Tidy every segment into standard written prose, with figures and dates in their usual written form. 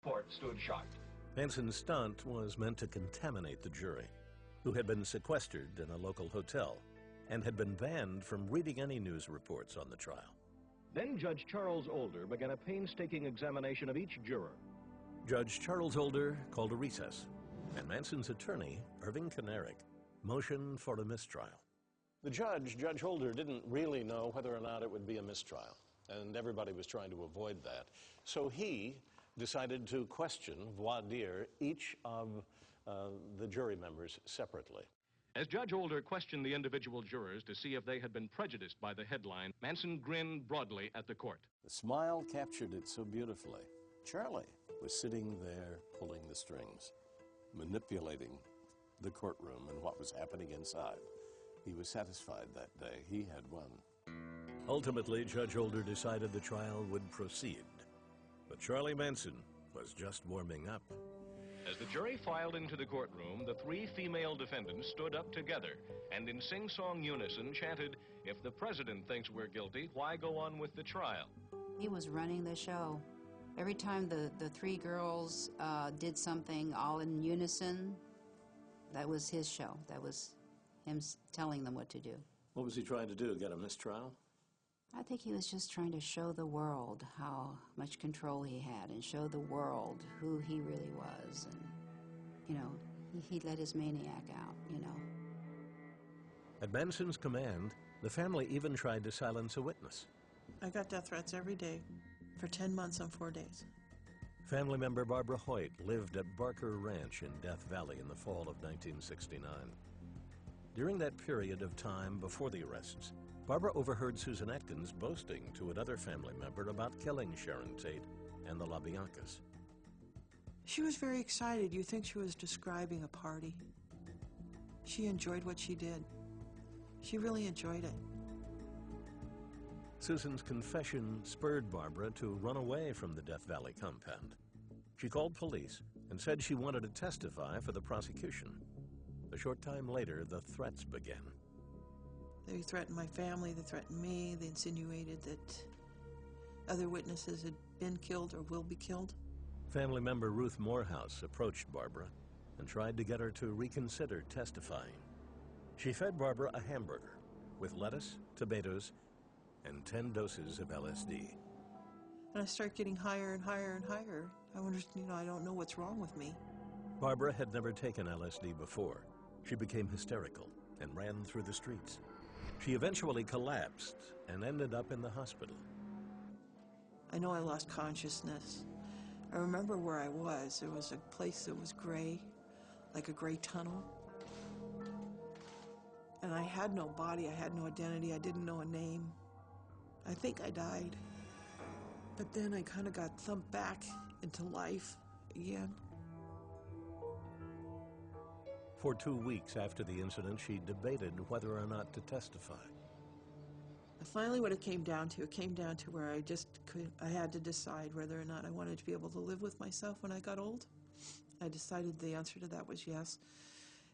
court stood shocked. Manson's stunt was meant to contaminate the jury, who had been sequestered in a local hotel and had been banned from reading any news reports on the trial. Then Judge Charles Older began a painstaking examination of each juror. Judge Charles Older called a recess, and Manson's attorney, Irving Kanarick, motioned for a mistrial. The judge, Judge Older, didn't really know whether or not it would be a mistrial, and everybody was trying to avoid that. So he decided to question, voir dire, each of the jury members separately. As Judge Older questioned the individual jurors to see if they had been prejudiced by the headline, Manson grinned broadly at the court. The smile captured it so beautifully. Charlie was sitting there pulling the strings, manipulating the courtroom and what was happening inside. He was satisfied that day. He had won. Ultimately, Judge Older decided the trial would proceed. But Charlie Manson was just warming up. As the jury filed into the courtroom, the three female defendants stood up together and in sing-song unison chanted, "If the president thinks we're guilty, why go on with the trial?" He was running the show. Every time the three girls did something all in unison, that was his show. That was him telling them what to do. What was he trying to do, get a mistrial? I think he was just trying to show the world how much control he had and show the world who he really was. And, you know, he let his maniac out, you know. At Manson's command, the family even tried to silence a witness. I got death threats every day for 10 months and 4 days. Family member Barbara Hoyt lived at Barker Ranch in Death Valley in the fall of 1969. During that period of time before the arrests, Barbara overheard Susan Atkins boasting to another family member about killing Sharon Tate and the LaBiancas. She was very excited. You think she was describing a party. She enjoyed what she did. She really enjoyed it. Susan's confession spurred Barbara to run away from the Death Valley compound. She called police and said she wanted to testify for the prosecution. A short time later, the threats began. They threatened my family, they threatened me, they insinuated that other witnesses had been killed or will be killed. Family member Ruth Morehouse approached Barbara and tried to get her to reconsider testifying. She fed Barbara a hamburger with lettuce, tomatoes, and 10 doses of LSD. And I start getting higher and higher and higher. I wondered, I don't know what's wrong with me. Barbara had never taken LSD before. She became hysterical and ran through the streets. She eventually collapsed and ended up in the hospital. I know I lost consciousness. I remember where I was. There was a place that was gray, like a gray tunnel. And I had no body, I had no identity, I didn't know a name. I think I died. But then I kind of got thumped back into life again. For 2 weeks after the incident, she debated whether or not to testify. Finally, what it came down to where I had to decide whether or not I wanted to be able to live with myself when I got old. I decided the answer to that was yes,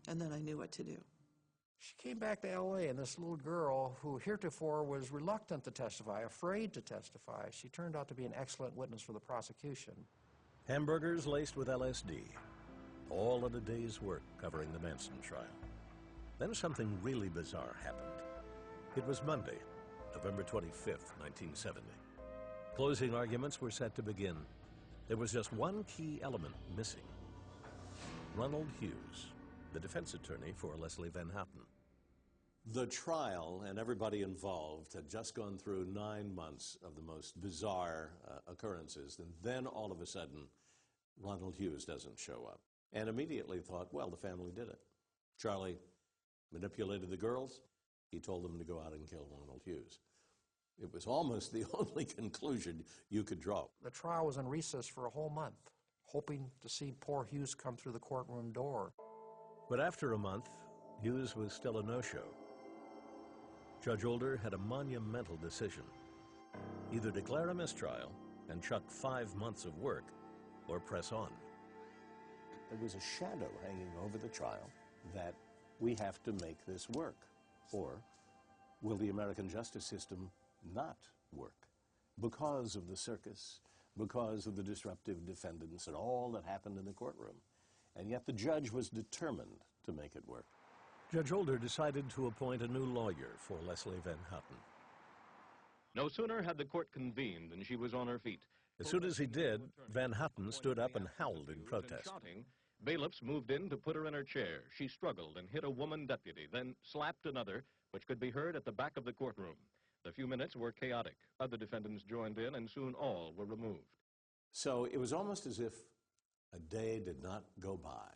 and then I knew what to do. She came back to L.A., and this little girl who heretofore was reluctant to testify, afraid to testify, she turned out to be an excellent witness for the prosecution. Hamburgers laced with LSD. All in a day's work covering the Manson trial. Then something really bizarre happened. It was Monday, November 25th, 1970. Closing arguments were set to begin. There was just one key element missing. Ronald Hughes, the defense attorney for Leslie Van Houten. The trial and everybody involved had just gone through 9 months of the most bizarre occurrences, and then all of a sudden, Ronald Hughes doesn't show up. And immediately thought, well, the family did it. Charlie manipulated the girls. He told them to go out and kill Ronald Hughes. It was almost the only conclusion you could draw. The trial was in recess for a whole month, hoping to see poor Hughes come through the courtroom door. But after a month, Hughes was still a no-show. Judge Older had a monumental decision. Either declare a mistrial and chuck 5 months of work, or press on. There was a shadow hanging over the trial that we have to make this work, or will the American justice system not work? Because of the circus, because of the disruptive defendants and all that happened in the courtroom. And yet the judge was determined to make it work. Judge Holder decided to appoint a new lawyer for Leslie Van Houten. No sooner had the court convened than she was on her feet. As soon as he did, Van Houten stood up and howled in protest. Shouting, bailiffs moved in to put her in her chair. She struggled and hit a woman deputy, then slapped another, which could be heard at the back of the courtroom. The few minutes were chaotic. Other defendants joined in, and soon all were removed. So it was almost as if a day did not go by,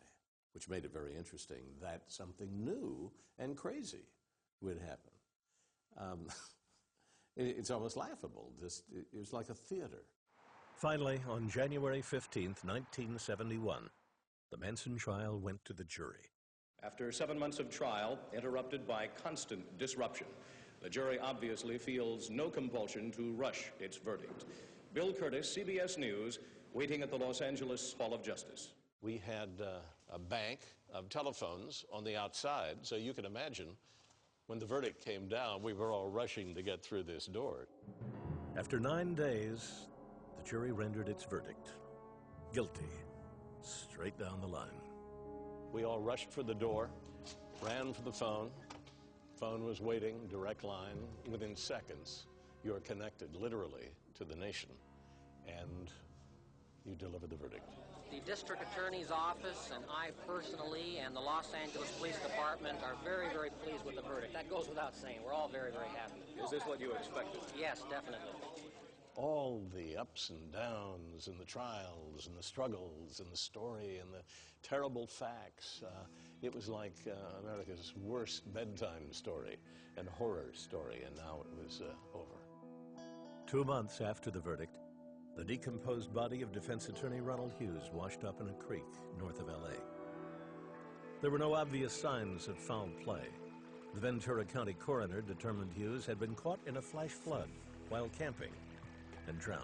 which made it very interesting, that something new and crazy would happen. It's almost laughable. It was like a theater. Finally, on January 15th, 1971, the Manson trial went to the jury. After 7 months of trial, interrupted by constant disruption, the jury obviously feels no compulsion to rush its verdict. Bill Curtis, CBS News, waiting at the Los Angeles Hall of Justice. We had a bank of telephones on the outside, so you can imagine when the verdict came down, we were all rushing to get through this door. After 9 days, the jury rendered its verdict. Guilty, straight down the line. We all rushed for the door, ran for the phone. Phone was waiting, direct line. Within seconds, you're connected literally to the nation, and you deliver the verdict. The district attorney's office and I personally and the Los Angeles Police Department are very, very pleased with the verdict. That goes without saying. We're all very, very happy. Is this what you expected? Yes, definitely. All the ups and downs and the trials and the struggles and the story and the terrible facts. It was like America's worst bedtime story and horror story, and now it was over. 2 months after the verdict, the decomposed body of defense attorney Ronald Hughes washed up in a creek north of L.A. There were no obvious signs of foul play. The Ventura County coroner determined Hughes had been caught in a flash flood while camping and drowned.